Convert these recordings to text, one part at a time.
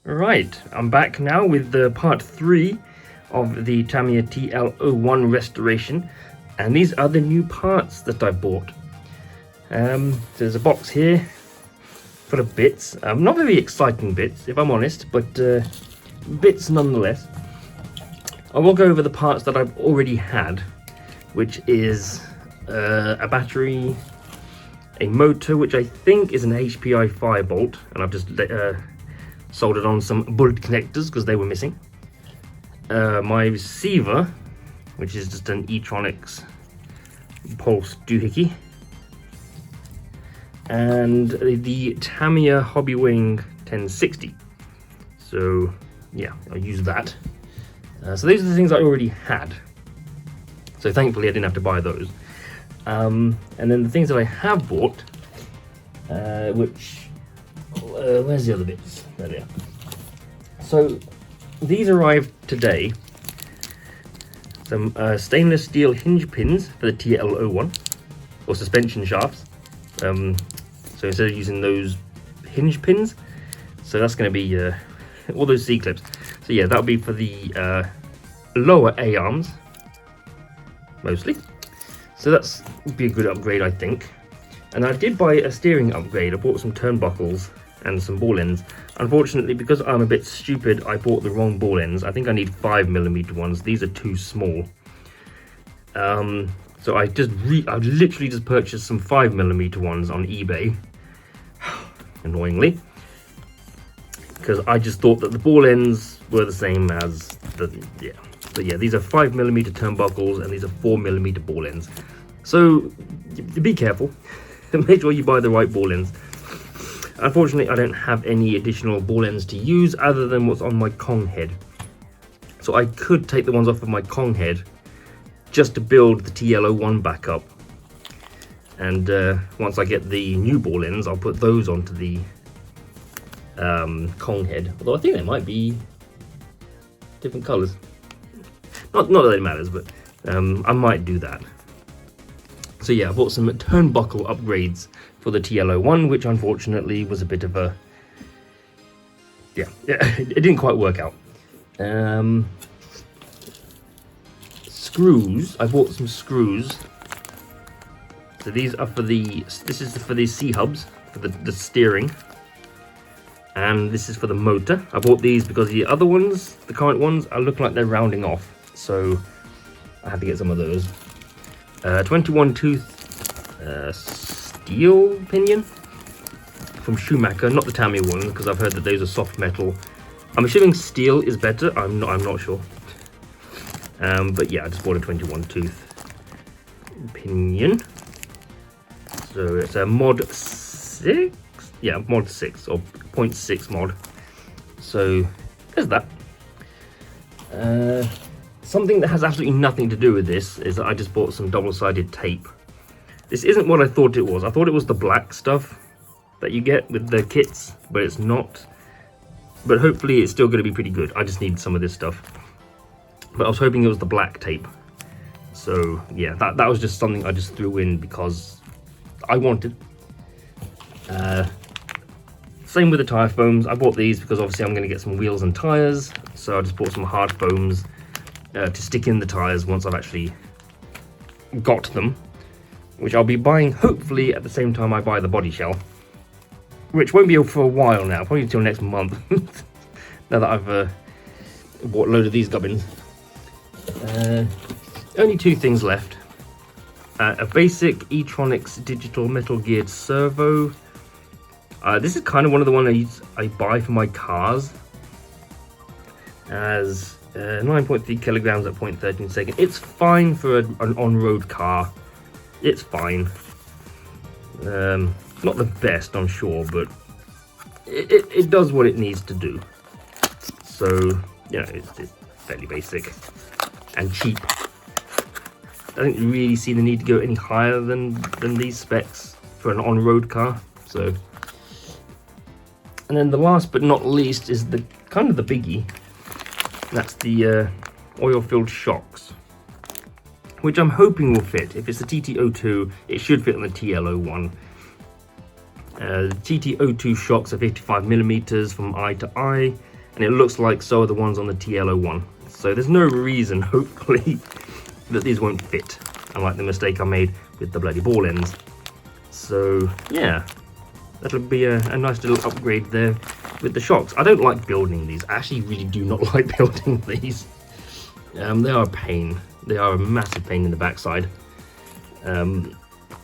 Right, I'm back now with the part 3 of the Tamiya TL-01 restoration, and these are the new parts that I bought. There's a box here full of bits, not very exciting bits if I'm honest, but bits nonetheless. I will go over the parts that I've already had, which is a battery, a motor which I think is an HPI firebolt, and I've just soldered on some bullet connectors because they were missing. My receiver, which is just an Electronics pulse doohickey, and the Tamiya Hobby Wing 1060. So yeah, I'll use that. So these are the things I already had, so thankfully I didn't have to buy those. And then the things that I have bought, which where's the other bits? There they are. So these arrived today. Some stainless steel hinge pins for the TL-01, or suspension shafts. So instead of using those hinge pins, so that's going to be all those C-clips. So yeah, that'll be for the lower A-arms, mostly. So that's would be a good upgrade, I think. And I did buy a steering upgrade. I bought some turnbuckles and some ball ends. Unfortunately, because I'm a bit stupid, I bought the wrong ball ends. I think I need 5mm ones. These are too small. So I literally just purchased some 5mm ones on eBay, annoyingly, because I just thought that the ball ends were the same as the So yeah, these are 5mm turnbuckles and these are 4mm ball ends. So be careful. Make sure you buy the right ball ends. Unfortunately, I don't have any additional ball ends to use other than what's on my Kong head. So I could take the ones off of my Kong head just to build the TL-01 back up. And once I get the new ball ends, I'll put those onto the Kong head. Although I think they might be different colours. Not that it matters, but I might do that. So yeah, I bought some turnbuckle upgrades for the TL-01, which unfortunately was a bit of a... Yeah, it didn't quite work out. Screws, I bought some screws. So these are for this is for the C-hubs, for the steering. And this is for the motor. I bought these because the other ones, the current ones, are looking like they're rounding off. So I had to get some of those. 21 tooth steel pinion from Schumacher, not the Tamiya one, because I've heard that those are soft metal. I'm assuming steel is better. I'm not sure. But yeah, I just bought a 21 tooth pinion. So it's a mod 6. Yeah, mod 6 or 0.6 mod. So there's that. Something that has absolutely nothing to do with this is that I just bought some double-sided tape. This isn't what I thought it was. I thought it was the black stuff that you get with the kits, but it's not. But hopefully it's still going to be pretty good. I just need some of this stuff. But I was hoping it was the black tape. So yeah, that was just something I just threw in because I wanted. Same with the tire foams. I bought these because obviously I'm going to get some wheels and tires. So I just bought some hard foams to stick in the tires once I've actually got them, which I'll be buying hopefully at the same time I buy the body shell, which won't be for a while now, probably until next month. Now that I've bought a load of these gubbins. Only two things left. A basic Electronics digital metal geared servo. This is kind of one of the ones I buy for my cars, as 9.3 kilograms at 0.13 seconds. It's fine for an on-road car. It's fine. Not the best, I'm sure, but it does what it needs to do. So, you know, it's fairly basic and cheap. I don't really see the need to go any higher than these specs for an on-road car. So, and then the last but not least is the kind of the biggie. That's the oil-filled shocks, which I'm hoping will fit. If it's the TT-02, it should fit on the TL-01. TT-02 shocks are 55mm from eye to eye, and it looks like so are the ones on the TL-01. So there's no reason, hopefully, that these won't fit, unlike the mistake I made with the bloody ball ends. So yeah, that'll be a nice little upgrade there with the shocks. I don't like building these. I actually really do not like building these. They are a pain. They are a massive pain in the backside,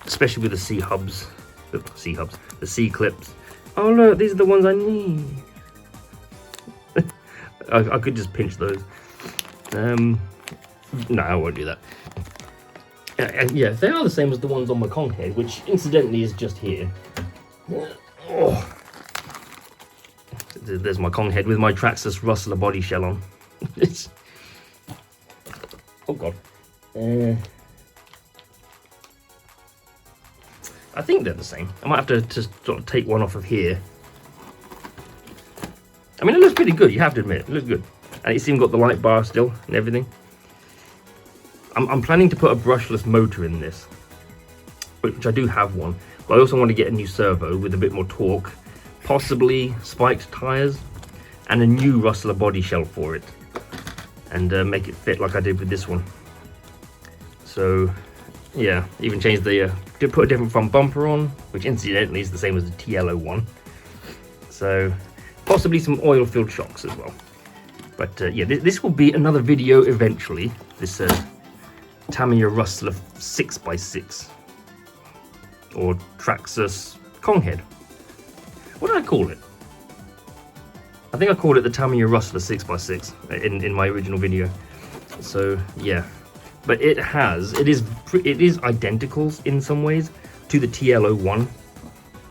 especially with the C-hubs, the C-clips. Oh look, these are the ones I need. I could just pinch those. No, I won't do that. And yeah, they are the same as the ones on my Kong head, which incidentally is just here. Oh. There's my Kong head with my Traxxas Rustler body shell on. Oh god. I think they're the same. I might have to just sort of take one off of here. I mean, it looks pretty good, you have to admit. It looks good. And it's even got the light bar still and everything. I'm planning to put a brushless motor in this, which I do have one. But I also want to get a new servo with a bit more torque, possibly spiked tyres, and a new Rustler body shell for it. And make it fit like I did with this one. So, yeah, even change the, did put a different front bumper on, which incidentally is the same as the TL-01. So, possibly some oil-filled shocks as well. But yeah, this will be another video eventually. This Tamiya Rustler 6x6 or Traxxas Kong head. What did I call it? I think I called it the Tamiya Rustler 6x6 in my original video. So yeah, but it is identical in some ways to the TL-01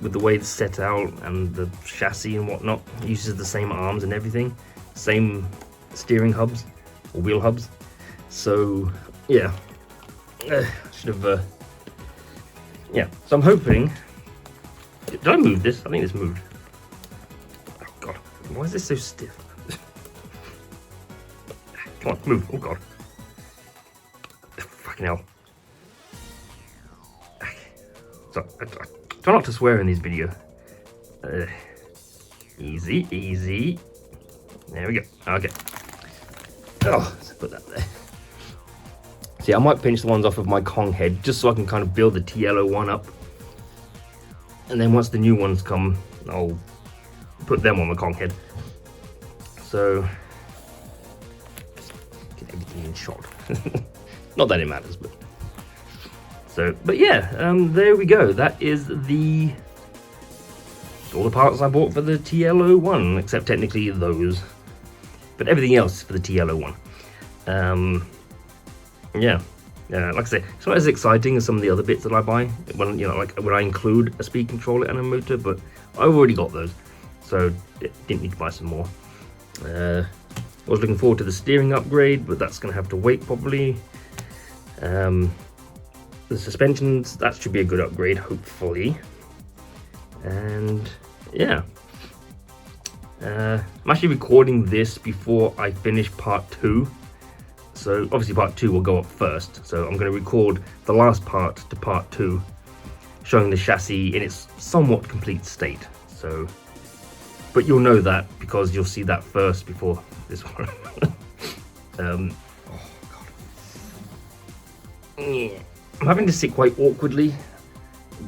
with the way it's set out and the chassis and whatnot. It uses the same arms and everything, same steering hubs or wheel hubs. So yeah, should have yeah. So I'm hoping. Did I move this? I think this moved. Oh god, why is this so stiff? Come on, move. Oh god. Fucking hell. So I try not to swear in these videos. Easy, easy. There we go. Okay. Oh, let's put that there. See, I might pinch the ones off of my Kong head just so I can kind of build the TL-01 up. And then once the new ones come, I'll put them on the Kong head. So, just get everything in shot. Not that it matters, but. So, but yeah, there we go. That is all the parts I bought for the TL-01, except technically those. But everything else is for the TL-01. Yeah, like I say, it's not as exciting as some of the other bits that I buy when, you know, like when I include a speed controller and a motor, but I've already got those, so didn't need to buy some more. I was looking forward to the steering upgrade, but that's going to have to wait probably. The suspensions, that should be a good upgrade, hopefully. And yeah, I'm actually recording this before I finish part 2. So obviously part 2 will go up first. So I'm going to record the last part to part 2, showing the chassis in its somewhat complete state. So, but you'll know that because you'll see that first before this one. Oh god. Yeah. I'm having to sit quite awkwardly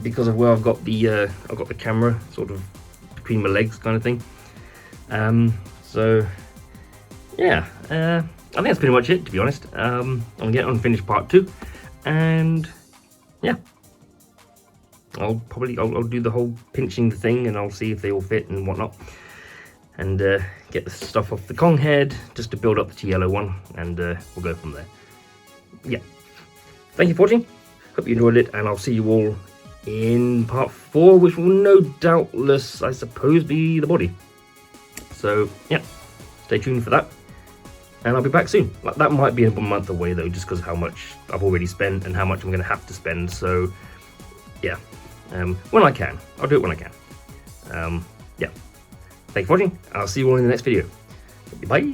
because of where I've got the camera sort of between my legs, kind of thing. So yeah. I think that's pretty much it, to be honest. I'll get on finish part 2, and yeah, I'll do the whole pinching thing, and I'll see if they all fit and whatnot, and get the stuff off the Kong head just to build up the TL-01, and we'll go from there. Yeah, thank you for watching. Hope you enjoyed it, and I'll see you all in part 4, which will no doubtless, I suppose, be the body. So yeah, stay tuned for that. And I'll be back soon. Like, that might be a month away though, just because of how much I've already spent and how much I'm going to have to spend. So, yeah, when I can, I'll do it when I can. Yeah, thanks for watching. I'll see you all in the next video. Bye.